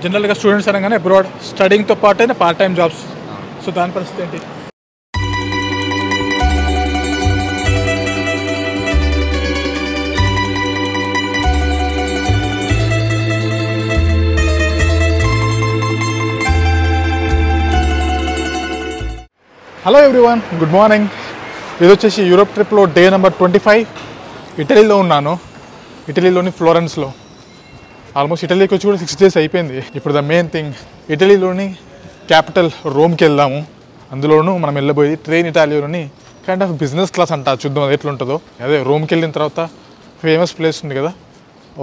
జనరల్గా స్టూడెంట్స్ అనగానే అబ్రాడ్ స్టడీయింగ్తో పాటు పార్ట్ టైం జాబ్స్. సో దాని పరిస్థితి ఏంటి? Hello everyone, good morning. ఇది వచ్చేసి యూరోప్ ట్రిప్లో డే నెంబర్ 25. ఇటలీలో ఉన్నాను, ఇటలీలోని ఫ్లోరెన్స్లో. ఆల్మోస్ట్ ఇటలీకి వచ్చి కూడా 6 days అయిపోయింది. ఇప్పుడు ద మెయిన్ థింగ్, ఇటలీలోని క్యాపిటల్ రోమ్కి వెళ్దాము. అందులోనూ మనం వెళ్ళబోయి ట్రైన్ ఇటాలియోని కైండ్ ఆఫ్ బిజినెస్ క్లాస్ అంట. చూద్దాం అది ఎట్లుంటుందో. అదే రోమ్కి వెళ్ళిన తర్వాత ఫేమస్ ప్లేస్ ఉంది కదా,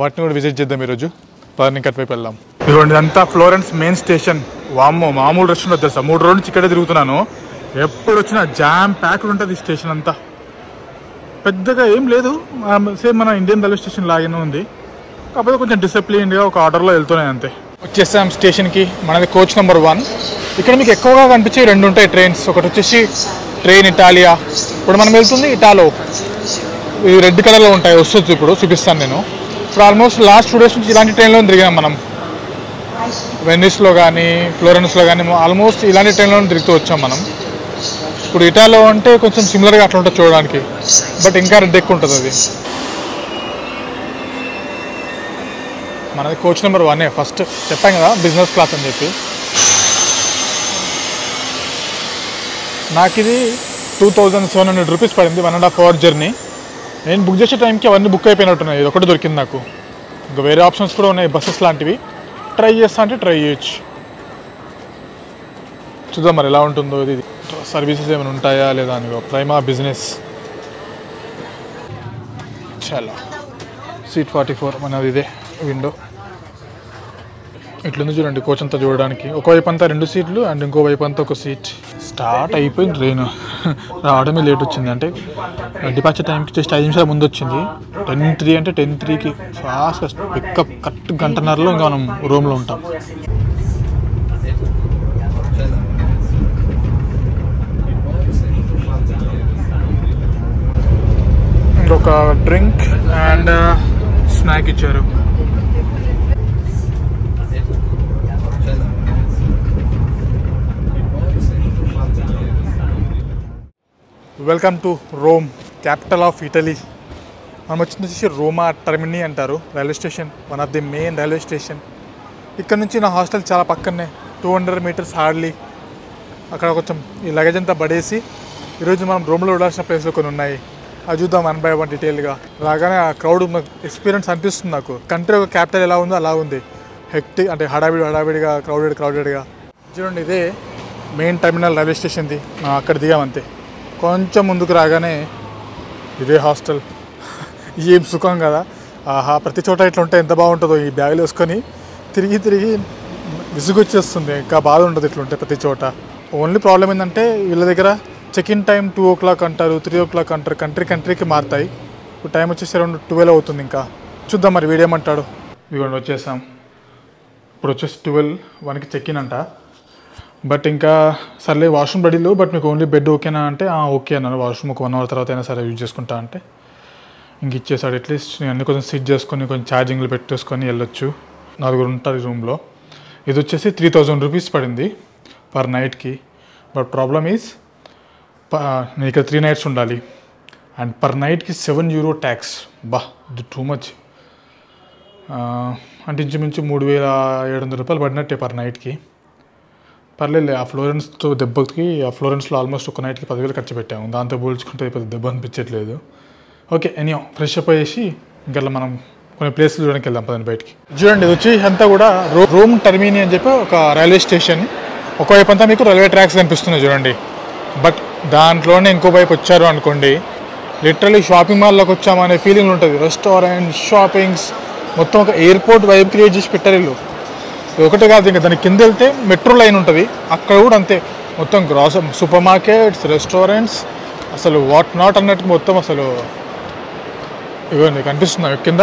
వాటిని కూడా విజిట్ చేద్దాం ఈరోజు. పదని కట్వైపు వెళ్దాం. ఇదిగోండి, అంతా ఫ్లోరెన్స్ మెయిన్ స్టేషన్. వామ్మో, మామూలు రష్ ఉండదు తెలుసా. 3 రోజుల నుంచి ఇక్కడే తిరుగుతున్నాను. ఎప్పుడు వచ్చినా జామ్ ప్యాక్డ్ ఉంటుంది ఈ స్టేషన్ అంతా. పెద్దగా ఏం లేదు, సేమ్ మన ఇండియన్ రైల్వే స్టేషన్ లాగానే ఉంది. కాకపోతే కొంచెం డిసిప్లిన్డ్గా ఒక ఆర్డర్లో వెళ్తున్నాయి అంతే. వచ్చేసాం స్టేషన్కి. మనది కోచ్ నెంబర్ 1. ఇక్కడ మీకు ఎక్కువగా కనిపించే 2 ఉంటాయి ట్రైన్స్. ఒకటి వచ్చేసి ట్రైన్ ఇటాలియా. ఇప్పుడు మనం వెళ్తుంది ఇటాలో. ఇది రెడ్ కలర్లో ఉంటాయి, వస్తుంది ఇప్పుడు చూపిస్తాను నేను. ఇప్పుడు ఆల్మోస్ట్ లాస్ట్ 2 days నుంచి ఇలాంటి ట్రైన్లో తిరిగాం మనం. వెనిస్లో కానీ ఫ్లోరెన్స్లో కానీ ఆల్మోస్ట్ ఇలాంటి ట్రైన్లో తిరుగుతూ వచ్చాం మనం. ఇప్పుడు ఇటాలో అంటే కొంచెం సిమిలర్గా అట్లా ఉంటుంది చూడడానికి, బట్ ఇంకా రెడ్ ఎక్కువ ఉంటుంది అది. మనది కోచ్ నెంబర్ 1. ఫస్ట్ చెప్పాం కదా బిజినెస్ క్లాస్ అని చెప్పి. నాకు ఇది 2700 రూపీస్ పడింది, 1.5 hour జర్నీ. నేను బుక్ చేసే టైంకి అవన్నీ బుక్ అయిపోయినట్టున్నాయి. ఇది ఒకటి దొరికింది నాకు. ఇంకా వేరే ఆప్షన్స్ కూడా ఉన్నాయి, బస్సెస్ లాంటివి. ట్రై చేస్తా అంటే ట్రై చేయొచ్చు. చూద్దాం మరి ఎలా ఉంటుందో. ఇది సర్వీసెస్ ఏమైనా ఉంటాయా లేదా అని. Prima business. చాలా సీట్ 44 మనది. ఇదే విండో. ఇట్లుంది చూడండి కోచ్ అంతా చూడడానికి. ఒకవైపు అంతా 2 seats అండ్ ఇంకో వైపు అంతా 1 seat. స్టార్ట్ అయిపోయింది ట్రైన్. రావడమే లేట్ వచ్చింది. అంటే డిపార్చర్ టైంకి జస్ట్ 5 నిమిషాల ముందు వచ్చింది. 10:03 అంటే 10:03కి ఫాస్ట్గా పికప్. కరెక్ట్ గంటన్నరలో ఇంకా మనం రూమ్లో ఉంటాం. ఒక డ్రింక్ అండ్ స్నాక్ ఇచ్చారు. Welcome to Rome, capital of Italy. మనం వచ్చేసి రోమా టర్మినీ అంటారు railway station. One of the main railway station. ఇక్కడ నుంచి నా హాస్టల్ చాలా పక్కనే, 200 meters హార్డ్లీ. అక్కడ కొంచెం ఈ లగేజ్ అంతా పడేసి ఈరోజు మనం రోమ్లో ఉండాల్సిన ప్లేస్లో కొన్ని ఉన్నాయి. అది చూద్దాం 1 by 1 డీటెయిల్గా. రాగానే ఆ క్రౌడ్ ఎక్స్పీరియన్స్ అనిపిస్తుంది నాకు. కంట్రీ ఒక క్యాపిటల్ ఎలా ఉందో అలా ఉంది. హెక్టిక్ అంటే హడావిడిగా క్రౌడెడ్గా. చూడండి, ఇదే మెయిన్ టర్మినల్ రైల్వే స్టేషన్ది. మనం అక్కడ దిగామంతే. కొంచెం ముందుకు రాగానే ఇదే హాస్టల్. ఏం సుఖం కదా. ఆహా, ప్రతి చోట ఇట్లా ఉంటే ఎంత బాగుంటుందో. ఈ బ్యాగులు వేసుకొని తిరిగి విసుగొచ్చేస్తుంది. ఇంకా బాధ ఉండదు ఇట్లుంటే ప్రతి చోట. ఓన్లీ ప్రాబ్లం ఏంటంటే వీళ్ళ దగ్గర చెక్ ఇన్ టైం 2 o'clock అంటారు, 3 o'clock అంటారు. కంట్రీకి మారుతాయి. ఇప్పుడు టైం వచ్చేసి అరౌండ్ 12 అవుతుంది. ఇంకా చూద్దాం మరి వీడేమంటాడు. ఇదిగోండి వచ్చేసాం. ఇప్పుడు వచ్చేసి 12:01కి చెక్ ఇన్ అంట. బట్ ఇంకా సర్లే వాష్రూమ్ రెడీలో, బట్ మీకు ఓన్లీ బెడ్ ఓకేనా అంటే ఓకే అన్నారు. వాష్రూమ్ ఒక 1 hour తర్వాత అయినా సరే యూజ్ చేసుకుంటా అంటే ఇంక ఇచ్చేసాడు. అట్లీస్ట్ నేను అన్ని కొంచెం సిట్ చేసుకొని కొంచెం ఛార్జింగ్లు పెట్టేసుకొని వెళ్ళొచ్చు. 4 ఉంటారు రూమ్లో. ఇది వచ్చేసి 3000 రూపీస్ పడింది పర్ నైట్కి. బట్ ప్రాబ్లమ్ ఈజ్ నేను ఇక్కడ 3 nights ఉండాలి. అండ్ పర్ నైట్కి €7 ట్యాక్స్. ఇది టూ మచ్. అంటే ఇంచుమించు 3700 రూపాయలు పడినట్టే పర్ నైట్కి. పర్లేదు. ఆ ఫ్లోరెన్స్తో దెబ్బకి, ఆ ఫ్లోరెన్స్లో ఆల్మోస్ట్ ఒక నైట్కి 10,000 ఖర్చు పెట్టాము. దాంతో పోల్చుకుంటే పెద్ద దెబ్బ అనిపించట్లేదు. ఓకే, ఎనీహో ఫ్రెష్ అప్ అయ్యేసి ఇంకా మనం కొన్ని ప్లేస్లు చూడడానికి వెళ్దాం పదని బయటికి. చూడండి, ఇది వచ్చి అంతా కూడా రోమ్ టర్మినీ అని చెప్పి ఒక రైల్వే స్టేషన్. ఒకవైపు అంతా మీకు రైల్వే ట్రాక్స్ కనిపిస్తున్నాయి చూడండి. బట్ దాంట్లోనే ఇంకో వైపు వచ్చారు అనుకోండి, లిటరలీ షాపింగ్ మాల్లోకి వచ్చామనే ఫీలింగ్ ఉంటుంది. రెస్టారెంట్, షాపింగ్స్, మొత్తం ఒక ఎయిర్పోర్ట్ వైబ్ క్రియేట్ చేసి పెట్టారు వీళ్ళు. ఒకటే కాదు, ఇంకా దాని కింద వెళ్తే మెట్రో లైన్ ఉంటుంది. అక్కడ కూడా అంతే. మొత్తం సూపర్ మార్కెట్స్, రెస్టారెంట్స్, అసలు వాట్ నాట్ అన్నట్టు మొత్తం అసలు ఇవన్నీ కనిపిస్తున్నాయి. కింద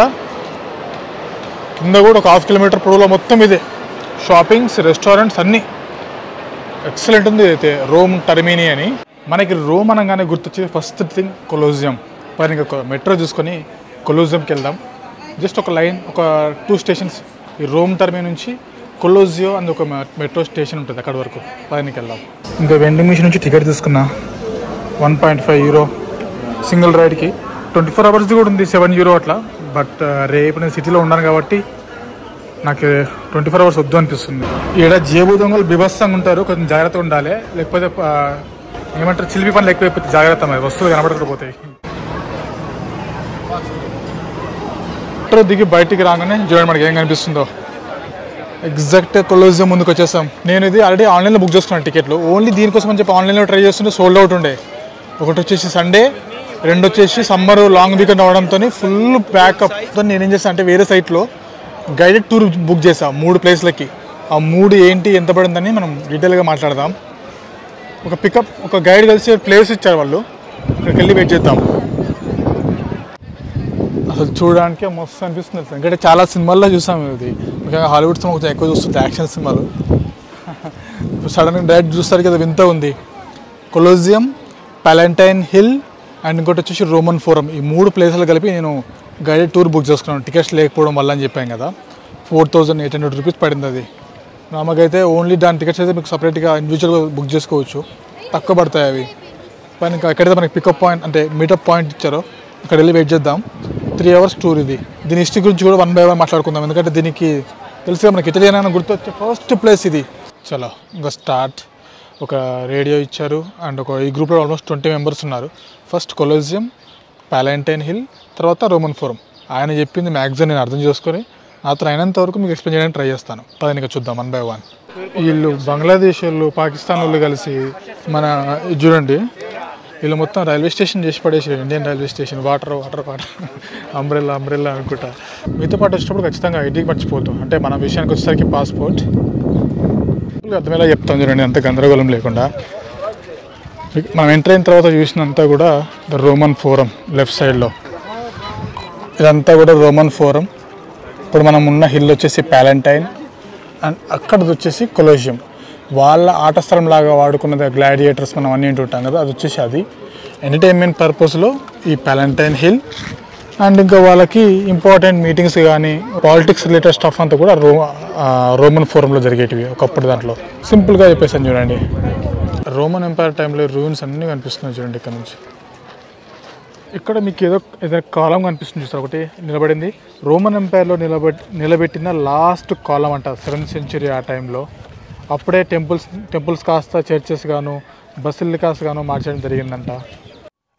కూడా ఒక 1/2 kilometer పొడవులో మొత్తం ఇదే షాపింగ్స్, రెస్టారెంట్స్ అన్నీ. ఎక్సలెంట్ ఉంది అయితే రోమ్ టర్మినీ అని. మనకి రోమ్ అనగానే గుర్తొచ్చేది ఫస్ట్ థింగ్ కొలోజియం. పైన ఇంకా మెట్రో చూసుకొని కొలోజియంకి వెళ్దాం. జస్ట్ ఒక లైన్, ఒక 2 stations ఈ రోమ్ టర్మినీ నుంచి కొలోజియో అని ఒక మెట్రో స్టేషన్ ఉంటుంది, అక్కడ వరకు పైనకి వెళ్దాం. ఇంకా వెండింగ్ మిషన్ నుంచి టికెట్ తీసుకున్నా, €1.5 సింగిల్ రైడ్కి. 24 hours కూడా ఉంది, €7 అట్లా. బట్ రేపు నేను సిటీలో ఉన్నాను కాబట్టి నాకు 24 hours వద్దు అనిపిస్తుంది. ఈడ జేబు దొంగలు బిభత్సంగా ఉంటారు, కొంచెం జాగ్రత్తగా ఉండాలి, లేకపోతే ఏమంటారు చిలిపి పనులు ఎక్కువైపోతే జాగ్రత్త, మరి వస్తువులు కనబడకపోతాయి. దిగి బయటికి రాగానే చూడండి మనకి ఏం కనిపిస్తుందో. ఎగ్జాక్ట్ కొలోజియం ముందుకు వచ్చేసాం. నేను ఇది ఆల్రెడీ ఆన్లైన్లో బుక్ చేసుకున్నాను టికెట్లు, ఓన్లీ దీనికోసం అని చెప్పి ఆన్లైన్లో ట్రై చేస్తుంటే సోల్డ్ అవుట్ ఉండే. ఒకటి వచ్చేసి సండే, రెండు వచ్చేసి సమ్మర్ లాంగ్ వీకెండ్ అవడంతో ఫుల్ ప్యాకప్తో నేనేం చేస్తాను అంటే వేరే సైట్లో గైడెడ్ టూర్ బుక్ చేసాం 3 ప్లేస్లకి. ఆ 3 ఏంటి ఎంత పడిందని మనం డీటెయిల్గా మాట్లాడదాం. ఒక గైడ్ కలిసి ప్లేస్ ఇచ్చారు వాళ్ళు, అక్కడికి వెళ్ళి వెయిట్ చేద్దాం. అసలు చూడడానికి మస్తు అనిపిస్తుంది. ఎందుకంటే చాలా సినిమాల్లో చూసాం ఇది, ముఖ్యంగా హాలీవుడ్ సినిమా కొంచెం ఎక్కువ చూస్తుంది, యాక్షన్ సినిమాలు. సడన్గా డైరెక్ట్ చూస్తారు కదా, వింత ఉంది. కొలోజియం, ప్యాలెంటైన్ హిల్ అండ్ ఇంకోటి వచ్చేసి రోమన్ ఫోరం, ఈ 3 ప్లేసులు కలిపి నేను గైడెడ్ టూర్ బుక్ చేసుకున్నాను. టికెట్స్ లేకపోవడం వల్ల అని చెప్పాను కదా, ₹4,800 పడింది. అది నామకైతే ఓన్లీ దాని టికెట్స్ అయితే మీకు సపరేట్గా ఇండివిజువల్గా బుక్ చేసుకోవచ్చు, తక్కువ పడతాయి అవి. పైన ఇంకా ఎక్కడైతే మనకి పికప్ పాయింట్ అంటే మీటప్ పాయింట్ ఇచ్చారో అక్కడ వెళ్ళి వెయిట్ చేద్దాం. 3 hours టూర్ ఇది. దీని హిస్టరీ గురించి కూడా 1 by 1 మాట్లాడుకుందాం, ఎందుకంటే దీనికి తెలుసుగా మనకి ఇటలీ అని గుర్తొచ్చే ఫస్ట్ ప్లేస్ ఇది. చలో ఇంకా స్టార్ట్. ఒక రేడియో ఇచ్చారు అండ్ ఈ గ్రూప్లో ఆల్మోస్ట్ 20 members ఉన్నారు. ఫస్ట్ కొలోజియం, ప్యాలెంటైన్ హిల్, తర్వాత రోమన్ ఫోరం. ఆయన చెప్పింది మ్యాక్సిమం నేను అర్థం చేసుకొని నాతో అయినంత వరకు మీకు ఎక్స్ప్లెయిన్ చేయడానికి ట్రై చేస్తాను. పదని చూద్దాం 1 by 1. వీళ్ళు బంగ్లాదేశ్ వాళ్ళు, పాకిస్తాన్ వాళ్ళు కలిసి మన చూడండి, వీళ్ళు మొత్తం రైల్వే స్టేషన్ చేసి పడేసారు. Indian railway station, water umbrella అనుకుంటా. మీతో పాటు వచ్చేటప్పుడు ఖచ్చితంగా ఐడీకి మర్చిపోతాం. అంటే మన విషయానికి వచ్చేసరికి పాస్పోర్ట్. అర్థమేలా చెప్తాం చూడండి, అంత గందరగోళం లేకుండా. మనం ఎంటర్ అయిన తర్వాత చూసినంతా కూడా రోమన్ ఫోరం లెఫ్ట్ సైడ్లో, ఇదంతా కూడా రోమన్ ఫోరం. ఇప్పుడు మనం ఉన్న హిల్ వచ్చేసి ప్యాలెంటైన్ అండ్ అక్కడది వచ్చేసి కొలోజియం. వాళ్ళ ఆట స్థలం లాగా వాడుకున్నది గ్లాడియేటర్స్ మనం అన్నీ ఉంటాం కదా, అది వచ్చేసి అది ఎంటర్టైన్మెంట్ పర్పస్లో ఈ ప్యాలెంటైన్ హిల్. అండ్ ఇంకా వాళ్ళకి ఇంపార్టెంట్ మీటింగ్స్ కానీ పాలిటిక్స్ రిలేటెడ్ స్టఫ్ అంతా కూడా రోమన్ ఫోరంలో జరిగేటివి ఒకప్పుడు. దాంట్లో సింపుల్గా చెప్పేసాను చూడండి. రోమన్ ఎంపైర్ టైంలో రూయిన్స్ అన్నీ కనిపిస్తున్నాయి చూడండి ఇక్కడ నుంచి. ఇక్కడ మీకు ఏదైనా కాలం కనిపిస్తుంది చూస్తారు, ఒకటి నిలబడింది. రోమన్ ఎంపైర్లో నిలబెట్టిన లాస్ట్ కాలం అంట, 7th century ఆ టైంలో. అప్పుడే టెంపుల్స్ కాస్త చర్చెస్ గాను బసిలికాస్ గాను మార్చడం జరిగిందంట.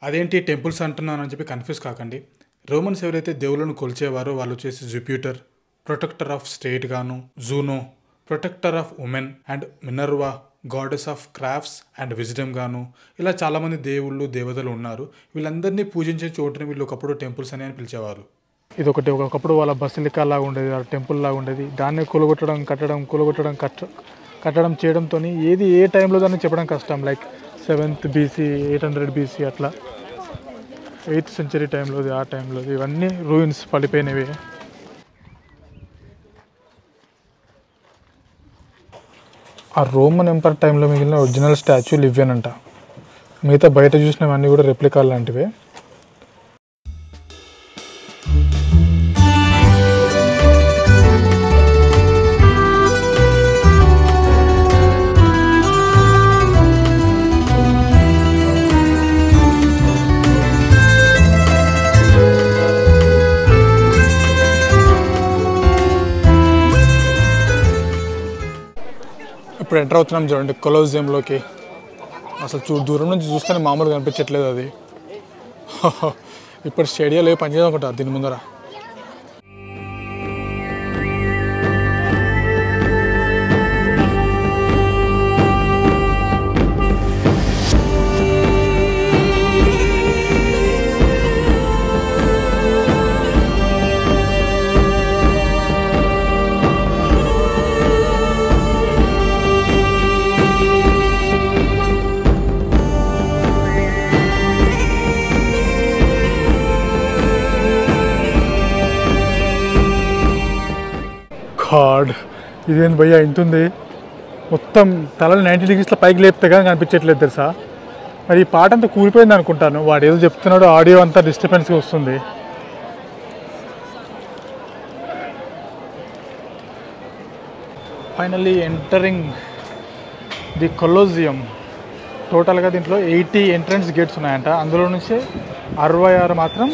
అదేంటి టెంపుల్స్ అంటున్నానని చెప్పి కన్ఫ్యూజ్ కాకండి. రోమన్స్ ఎవరైతే దేవుళ్ళను కొలిచేవారో వాళ్ళు వచ్చేసి జూపిటర్, ప్రొటెక్టర్ ఆఫ్ స్టేట్ గాను, Juno, protector of women and Minerva, goddess of crafts and wisdom గాను, ఇలా చాలామంది దేవుళ్ళు దేవతలు ఉన్నారు. వీళ్ళందరినీ పూజించే చోటుని వీళ్ళు ఒకప్పుడు టెంపుల్స్ అని పిలిచేవారు. ఇది ఒకప్పుడు వాళ్ళ బసిలికా లాగా ఉండేది, టెంపుల్ లాగా ఉండేది. దాన్ని కట్టడం చేయడంతో ఏది ఏ టైంలో దాన్ని చెప్పడం కష్టం. లైక్ 7th BC, 800 BC అట్లా 8th century టైంలోది, ఆ టైంలోది. ఇవన్నీ రూయిన్స్ పడిపోయినవి. ఆ రోమన్ ఎంపైర్ టైంలో మిగిలిన ఒరిజినల్ స్టాచ్యూలు ఇవేనంట. మిగతా బయట చూసినవన్నీ కూడా రెప్లికాలు లాంటివే. ఇప్పుడు ఎంటర్ అవుతున్నాం చూడండి కొలోజియంలోకి. అసలు దూరం నుంచి చూస్తేనే మామూలుగా కనిపించట్లేదు అది. ఇప్పుడు స్టేడియంలో ఏ పని చేయాలనుకుంటారు దీని ముందర. గాడ్, ఇదేంటి భయ్యా ఇంత ఉంది. మొత్తం తలని 90 degrees పైకి లేపితే కానీ కనిపించట్లేదు తెలుసా. మరి ఈ పాట అంతా కూలిపోయింది అనుకుంటాను. వాడు ఏదో చెప్తున్నాడు, ఆడియో అంతా డిస్టర్బెన్స్గా వస్తుంది. Finally entering the Colosseum. టోటల్గా దీంట్లో 80 ఎంట్రన్స్ గేట్స్ ఉన్నాయంట. అందులో నుంచి 66 మాత్రం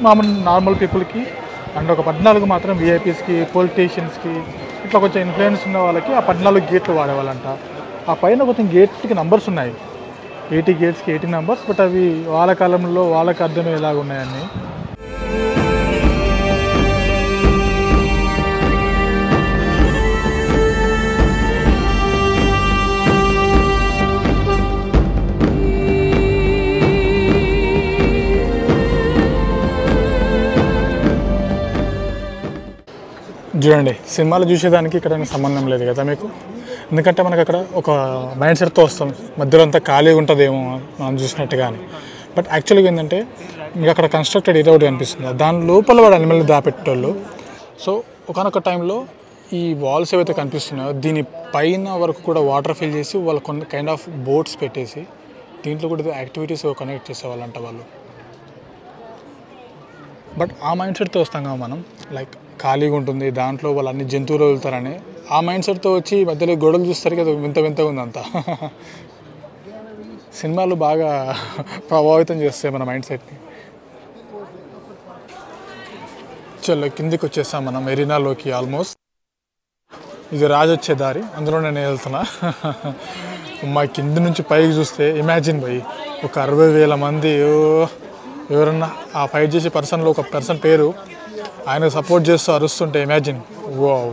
మామూలు నార్మల్ పీపుల్కి అండ్ ఒక 14 మాత్రం విఐపీస్కి, పొలిటీషియన్స్కి, ఇట్లా కొంచెం ఇన్ఫ్లుయెన్స్ ఉన్న వాళ్ళకి ఆ 14 గేట్లు వాడేవాళ్ళంట. ఆ పైన కొంచెం గేట్స్కి నంబర్స్ ఉన్నాయి, 80 గేట్స్కి 80 నంబర్స్. బట్ అవి వాళ్ళ కాలంలో వాళ్ళకి అర్థమయ్యేలాగా ఉన్నాయని. చూడండి, సినిమాలు చూసేదానికి ఇక్కడ సంబంధం లేదు కదా మీకు. ఎందుకంటే మనకు అక్కడ ఒక మైండ్ సెట్తో వస్తాం, మధ్యలో అంతా ఖాళీగా ఉంటుందేమో మనం చూసినట్టుగా అని. బట్ యాక్చువల్గా ఏంటంటే మీకు అక్కడ కన్స్ట్రక్టెడ్ ఏరియా ఒకటి కనిపిస్తుంది, దాని లోపల వాడు అనిమల్ని దాపెట్టేటోళ్ళు. సో ఒకనొక టైంలో ఈ వాల్స్ ఏవైతే కనిపిస్తున్నాయో దీని పైన వరకు కూడా వాటర్ ఫిల్ చేసి వాళ్ళు కొన్ని కైండ్ ఆఫ్ బోట్స్ పెట్టేసి దీంట్లో కూడా యాక్టివిటీస్ కనెక్ట్ చేసేవాళ్ళంట వాళ్ళు. బట్ ఆ మైండ్ సెట్తో వస్తాం కదా మనం, లైక్ ఖాళీగా ఉంటుంది, దాంట్లో వాళ్ళు అన్ని జంతువులు వదులుతారని ఆ మైండ్ సెట్తో వచ్చి మధ్యలో గొడవలు చూస్తారు కదా, వింత వింతగా ఉందంతా. సినిమాలు బాగా ప్రభావితం చేస్తాయి మన మైండ్ సెట్ని. చలో కిందికి వచ్చేస్తాం మనం మెరీనాలోకి. ఆల్మోస్ట్ ఇది రాజు వచ్చే దారి, అందులో నేను వెళ్తున్నా. మా కింది నుంచి పైకి చూస్తే ఇమాజిన్ పోయి ఒక 60,000 మంది ఎవరన్నా ఆ ఫైట్ చేసే పర్సన్లో ఒక పర్సన్ పేరు ఆయనకు సపోర్ట్ చేస్తూ అరుస్తుంటే ఇమాజిన్. వావ్.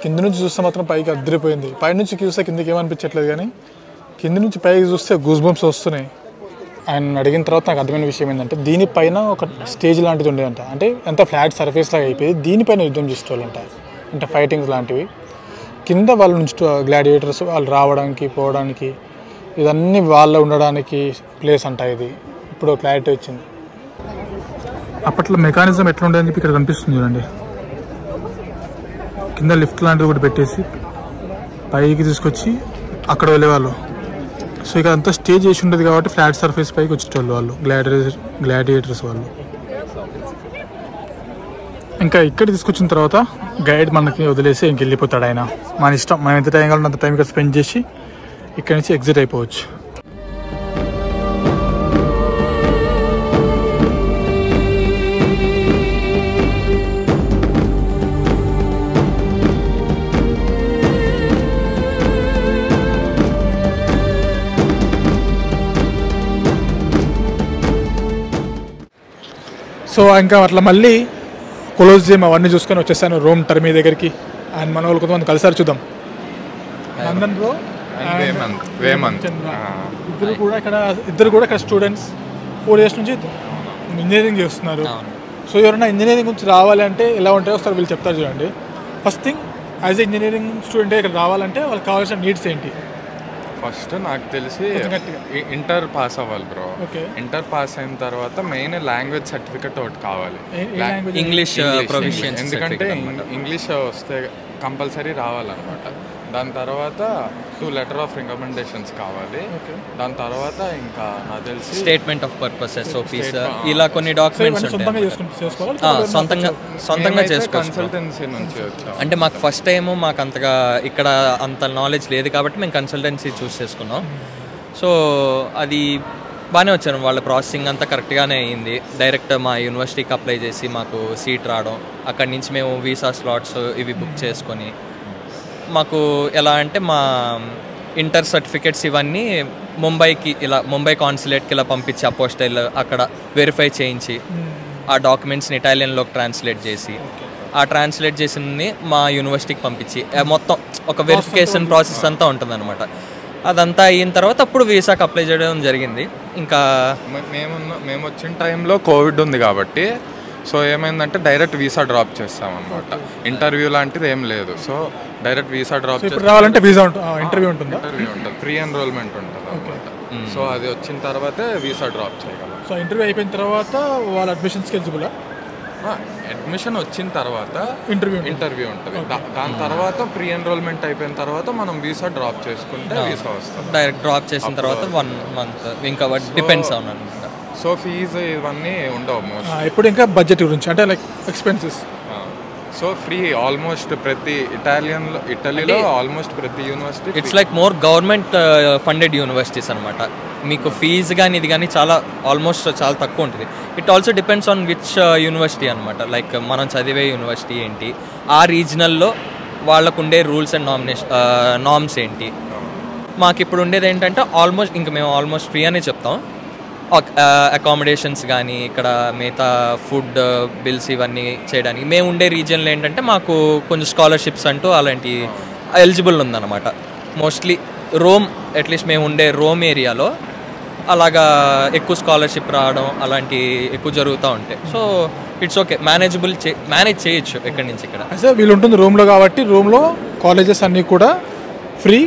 కింది నుంచి చూస్తే మాత్రం పైకి అద్దరిపోయింది. పై నుంచి చూస్తే కిందికి ఏమనిపించట్లేదు, కానీ కింది నుంచి పైకి చూస్తే గూస్ బంప్స్ వస్తున్నాయి. ఆయన అడిగిన తర్వాత నాకు అర్థమైన విషయం ఏంటంటే దీనిపైన ఒక స్టేజ్ లాంటిది ఉండేదంట. అంటే ఎంత ఫ్లాట్ సర్ఫేస్ లాగా అయిపోయి దీనిపైన యుద్ధం చేసేవాళ్ళంట, అంటే ఫైటింగ్స్ లాంటివి. కింద వాళ్ళ నుంచి గ్లాడియేటర్స్ వాళ్ళు రావడానికి పోవడానికి ఇదన్నీ వాళ్ళ ఉండడానికి ప్లేస్ అంట. ఇది ఇప్పుడు క్లారిటీ వచ్చింది. అప్పట్లో మెకానిజం ఎట్లా ఉండేదని చెప్పి ఇక్కడ కనిపిస్తుంది చూడండి. కింద లిఫ్ట్ లాంటిది ఒకటి పెట్టేసి పైకి తీసుకొచ్చి అక్కడ వెళ్ళేవాళ్ళు. సో ఇక్కడ అంతా స్టేజ్ చేసి ఉండేది కాబట్టి ఫ్లాట్ సర్ఫేస్ పైకి వచ్చేటోళ్ళు వాళ్ళు, గ్లాడియేటర్స్ వాళ్ళు. ఇంకా ఇక్కడ తీసుకొచ్చిన తర్వాత గైడ్ మనకి వదిలేసి ఇంక వెళ్ళిపోతాడు ఆయన. మన ఇష్టం, మనం ఎంత టైం కావాలంటే అంత టైం ఇక్కడ స్పెండ్ చేసి ఇక్కడి నుంచి ఎగ్జిట్ అయిపోవచ్చు. సో ఇంకా అట్లా మళ్ళీ కొలోజియం అవన్నీ చూసుకొని వచ్చేసాను రోమ్ టర్మీ దగ్గరికి. అండ్ మన వాళ్ళు కొంతమంది కలిసారు, చూద్దాం. నందన్ బ్రో, ఇద్దరు కూడా ఇక్కడ స్టూడెంట్స్ 4 years నుంచి ఇంజనీరింగ్ చేస్తున్నారు. సో ఎవరైనా ఇంజనీరింగ్ గురించి రావాలి అంటే ఎలా ఉంటాయో ఒకసారి వీళ్ళు చెప్తారు చూడండి. First thing, as a engineering student ఇక్కడ రావాలంటే వాళ్ళకి కావాల్సిన నీడ్స్ ఏంటి? ఫస్ట్ నాకు తెలిసి ఇంటర్ పాస్ అవ్వాలి బ్రో. ఇంటర్ పాస్ అయిన తర్వాత మెయిన్ లాంగ్వేజ్ సర్టిఫికెట్ ఒకటి కావాలి, ఇంగ్లీష్. ఎందుకంటే ఇంగ్లీష్ వస్తే కంపల్సరీ రావాలన్నమాట. దాని తర్వాత 2 letters of recommendations కావాలి. దాని తర్వాత ఇంకా నాకు తెలిసి స్టేట్మెంట్ ఆఫ్ పర్పసెస్, ఓపీస్, ఇలా కొన్ని డాక్యుమెంట్స్ సొంతంగా చేసుకోవాలి. కన్సల్టెన్సీ నుంచి వచ్చాం. అంటే మాకు ఫస్ట్ టైం మాకు అంతగా ఇక్కడ అంత నాలెడ్జ్ లేదు కాబట్టి మేము కన్సల్టెన్సీ చూస్ చేసుకున్నాం. సో అది బాగానే వచ్చాను, వాళ్ళ ప్రాసెసింగ్ అంతా కరెక్ట్గానే అయ్యింది. డైరెక్ట్ మా యూనివర్సిటీకి అప్లై చేసి మాకు సీట్ రావడం, అక్కడి నుంచి మేము వీసా స్లాట్స్ ఇవి బుక్ చేసుకొని, మాకు ఎలా అంటే మా ఇంటర్ సర్టిఫికెట్స్ ఇవన్నీ ముంబైకి ఇలా ముంబై కాన్సులేట్కి ఇలా పంపించి అపోస్టైల్ అక్కడ వెరిఫై చేయించి ఆ డాక్యుమెంట్స్ని ఇటాలియన్లోకి ట్రాన్స్లేట్ చేసి ఆ ట్రాన్స్లేట్ చేసింది మా యూనివర్సిటీకి పంపించి మొత్తం ఒక వెరిఫికేషన్ ప్రాసెస్ అంతా ఉంటుందన్నమాట. అదంతా అయిన తర్వాత అప్పుడు వీసాకి అప్లై చేయడం జరిగింది. ఇంకా మేము వచ్చిన టైంలో కోవిడ్ ఉంది కాబట్టి సో ఏమైందంటే డైరెక్ట్ వీసా డ్రాప్ చేస్తామన్నమాట. ఇంటర్వ్యూ లాంటిది ఏం లేదు. సో డైరెక్ట్ వీసా డ్రాప్ రావాలంటే వీసా ఇంటర్వ్యూ ఉంటుంది, ప్రీ ఎన్రోల్మెంట్ ఉంటుంది అనమాట. సో అది వచ్చిన తర్వాతే వీసా డ్రాప్ చేయగలం. సో ఇంటర్వ్యూ అయిపోయిన తర్వాత వాళ్ళ అడ్మిషన్స్కి ఎలిజిబుల్. అడ్మిషన్ వచ్చిన తర్వాత ఇంటర్వ్యూ ఉంటుంది. దాని తర్వాత ప్రీ ఎన్రోల్మెంట్ అయిపోయిన తర్వాత మనం వీసా డ్రాప్ చేసుకుంటే వీసా వస్తుంది. డైరెక్ట్ డ్రాప్ చేసిన తర్వాత 1 month ఇంకా డిపెండ్స్ అవునమాట. సో ఫీజు ఇవన్నీ ఉండవు మోస్ట్. ఇప్పుడు ఇంకా బడ్జెట్ గురించి అంటే like expenses. So free almost ప్రతి ఇటలీలో ఆల్మోస్ట్ ప్రతి university it's like more government funded universities అనమాట. మీకు ఫీజు కానీ ఇది కానీ ఆల్మోస్ట్ చాలా తక్కువ ఉంటుంది. It also depends on which university అనమాట. లైక్ మనం చదివే యూనివర్సిటీ ఏంటి, ఆ రీజనల్లో వాళ్ళకు ఉండే రూల్స్ అండ్ నామ్స్ ఏంటి. మాకు ఇప్పుడు ఉండేది ఏంటంటే మేము ఆల్మోస్ట్ ఫ్రీ అనే చెప్తాం. అకామిడేషన్స్ కానీ ఇక్కడ మిగతా ఫుడ్ బిల్స్ ఇవన్నీ చేయడానికి. మేము ఉండే రీజియన్లో ఏంటంటే మాకు కొంచెం స్కాలర్షిప్స్ అంటూ అలాంటి ఎలిజిబుల్ ఉందన్నమాట. మోస్ట్లీ అట్లీస్ట్ మేము ఉండే రోమ్ ఏరియాలో అలాగా ఎక్కువ స్కాలర్షిప్ రావడం అలాంటి ఎక్కువ జరుగుతూ ఉంటాయి. సో ఇట్స్ ఓకే, మేనేజ్ చేయొచ్చు ఎక్కడి నుంచి ఇక్కడ. అయితే వీళ్ళు ఉంటుంది రూమ్లో కాబట్టి రూమ్లో కాలేజెస్ అన్నీ కూడా ఫ్రీ.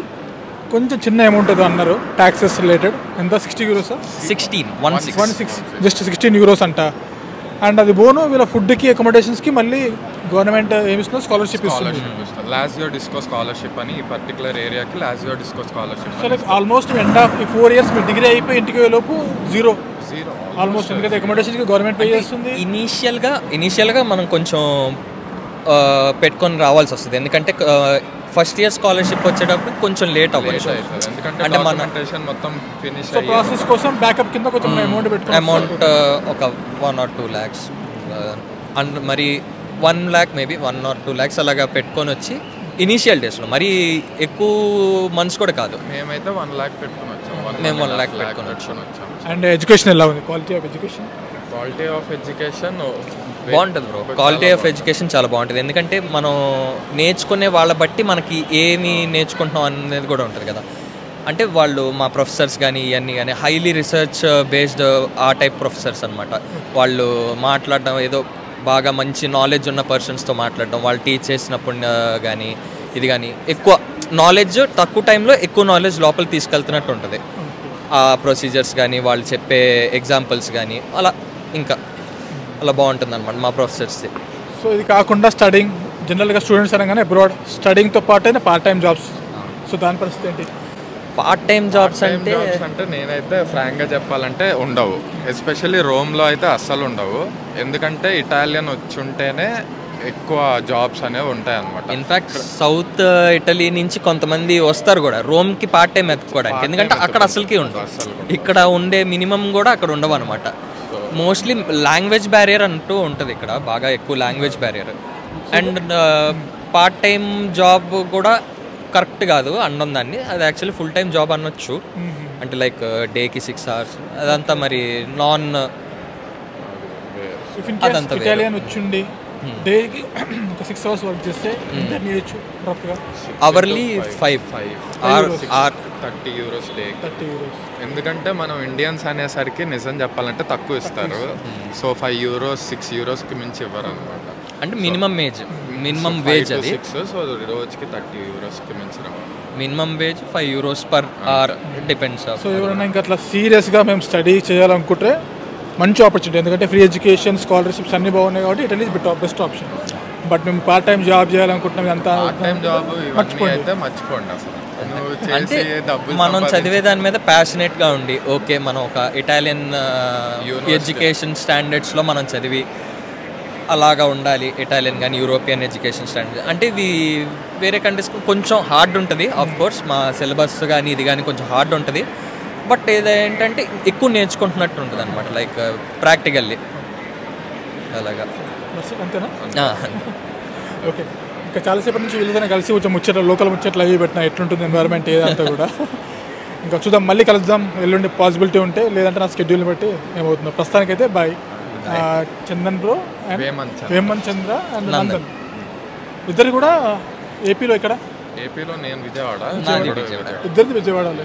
కొంచెం చిన్న అమౌంట్ ఏదో అన్నారు ట్యాక్సెస్ రిలేటెడ్. ఎంత 60 euros? 16 జస్ట్ 16 euros అంట. అండ్ అది బోను వీళ్ళ ఫుడ్కి అకామిడేషన్స్కి మళ్ళీ గవర్నమెంట్ ఏమిస్తుందో స్కాలర్షిప్ ఇస్తుంది. లాజియో డిస్కో స్కాలర్షిప్ అని ఈ పర్టికులర్ ఏరియాకి Lazio disco scholarship. So like almost end of 4 years me degree అయిపోయి ఇంటికి లోపు జీరో ఆల్మోస్ట్. ఎందుకంటే అకామిడేషన్కి గవర్నమెంట్ పే చేస్తుంది. ఇనీషియల్గా మనం కొంచెం పెట్టుకొని రావాల్సి వస్తుంది. ఎందుకంటే ఫస్ట్ ఇయర్ స్కాలర్షిప్ వచ్చేటప్పుడు కొంచెం లేట్ అవ్వచ్చు. అంటే మొత్తం ఫినిష్ ప్రాసెస్ కోసం బ్యాకప్ కింద కొంచెం అమౌంట్ ఒక 1 or 2 lakhs అండ్ మరి 1 lakh మేబీ 1 or 2 lakhs అలాగా పెట్టుకొని వచ్చి ఇనీషియల్ డేస్లో మరీ ఎక్కువ మంత్స్ కూడా కాదు. మేమైతే 1 lakh పెట్టుకొని వచ్చాం. మేము 1 lakh పెట్టుకొని వచ్చాం. అండ్ ఎడ్యుకేషన్ ఎలా ఉంది? క్వాలిటీ ఆఫ్ ఎడ్యుకేషన్ బాగుంటుంది బ్రో. క్వాలిటీ ఆఫ్ ఎడ్యుకేషన్ చాలా బాగుంటుంది. ఎందుకంటే మనం నేర్చుకునే వాళ్ళ బట్టి మనకి ఏమి నేర్చుకుంటున్నాం అనేది కూడా ఉంటుంది కదా. అంటే వాళ్ళు మా ప్రొఫెసర్స్ కానీ ఇవన్నీ కానీ హైలీ రీసెర్చ్ బేస్డ్ ఆ టైప్ ప్రొఫెసర్స్ అనమాట. వాళ్ళు మాట్లాడడం ఏదో బాగా మంచి నాలెడ్జ్ ఉన్న పర్సన్స్తో మాట్లాడడం, వాళ్ళు టీచ్ చేసినప్పుడు కానీ ఇది కానీ ఎక్కువ నాలెడ్జ్ తక్కువ టైంలో ఎక్కువ నాలెడ్జ్ లోపల తీసుకెళ్తున్నట్టు ఉంటుంది. ఆ ప్రొసీజర్స్ కానీ వాళ్ళు చెప్పే ఎగ్జాంపుల్స్ కానీ అలా బాగుంటుంది అనమాట మా ప్రొఫెసర్స్ది. సో ఇది కాకుండా స్టడింగ్ జనరల్గా స్టూడెంట్స్ అనగానే అబ్రాడ్ స్టడింగ్తో పాటు అయినా పార్ట్ టైం జాబ్స్. సో దాని పరిస్థితి ఏంటి? పార్ట్ టైం జాబ్స్ అంటే నేనైతే ఫ్రాంక్గా చెప్పాలంటే ఉండవు. ఎస్పెషల్లీ రోమ్లో అయితే అస్సలు ఉండవు. ఎందుకంటే ఇటాలియన్ వచ్చి ఉంటేనే ఎక్కువ జాబ్స్ అనేవి ఉంటాయి అనమాట. ఇన్ఫ్యాక్ట్ సౌత్ ఇటలీ నుంచి కొంతమంది వస్తారు కూడా రోమ్కి పార్ట్ టైం ఎత్తుకోవడానికి. ఎందుకంటే అక్కడ అసలుకి ఉండవు. ఇక్కడ ఉండే మినిమం కూడా అక్కడ ఉండవు అనమాట. మోస్ట్లీ లాంగ్వేజ్ బ్యారియర్ అంటూ ఉంటుంది ఇక్కడ, బాగా ఎక్కువ language barrier. And part time job కూడా కరెక్ట్ కాదు అనడం దాన్ని. అది యాక్చువల్లీ ఫుల్ టైం జాబ్ అనొచ్చు. అంటే లైక్ డేకి 6 hours అదంతా మరి అదంతా ఇటాలియన్ వచ్చిండి డేకి ఒక 6 hours వర్క్ చేస్తే అవర్లీ 5 or 30 euros డే. ఎందుకంటే మనం ఇండియన్స్ అనేసరికి నిజం చెప్పాలంటే తక్కువ ఇస్తారు. సో 5 euros 6 eurosకి మించి ఇవ్వరు అనమాట. అంటే మినిమం వేజ్ అది. సో రోజుకి 30 eurosకి మించి రావాలి. Minimum wage 5 euros per hour depends. So ఎవరైనా ఇంకా అట్లా సీరియస్గా మేము స్టడీ చేయాలనుకుంటే మంచి ఆపర్చునిటీ. ఎందుకంటే ఫ్రీ ఎడ్యుకేషన్ స్కాలర్షిప్స్ అన్నీ బాగున్నాయి కాబట్టి it is best option. But మేము పార్ట్ టైం జాబ్ చేయాలనుకుంటున్నాం అంతా మర్చిపోండి అసలు. అంటే మనం చదివే దాని మీద ప్యాషనేట్గా ఉండి ఓకే మనం ఒక ఇటాలియన్ ఎడ్యుకేషన్ స్టాండర్డ్స్లో మనం చదివి అలాగా ఉండాలి. ఇటాలియన్ కానీ యూరోపియన్ ఎడ్యుకేషన్ స్టాండర్డ్ అంటే ఇవి వేరే కంట్రీస్ కొంచెం హార్డ్ ఉంటుంది. ఆఫ్ కోర్స్ మా సిలబస్ కానీ ఇది కానీ కొంచెం హార్డ్ ఉంటుంది. బట్ ఇదేంటంటే ఎక్కువ నేర్చుకుంటున్నట్టు ఉంటుంది అనమాట. లైక్ ప్రాక్టికల్లీ అలాగా. అంతేనా? ఓకే. ఇంకా చాలాసేపటి నుంచి వీళ్ళతో కలిసి కొంచెం లోకల్ ముచ్చట్లు అవి పెట్టినా ఎట్లుంటుంది ఎన్వైరన్మెంట్ ఏదంతా కూడా. ఇంకా చూద్దాం, మళ్ళీ కలుద్దాం ఎల్లుండి పాసిబిలిటీ ఉంటే, లేదంటే నా స్కెడ్యూల్ని బట్టి ఏమవుతుందో. ప్రస్తుతానికైతే bye. Chandan bro and Veman Chandra and Nandan ఇద్దరు కూడా ఏపీలో. ఇక్కడ ఏపీలో నేను విజయవాడ, ఇద్దరిది విజయవాడలో.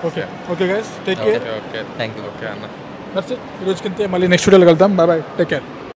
Okay okay guys, take care. Thank you. Okay అన్న. That's it. ఈరోజుకింతే, మళ్ళీ నెక్స్ట్ వీడియోలో కలుద్దాం. Bye bye, take care.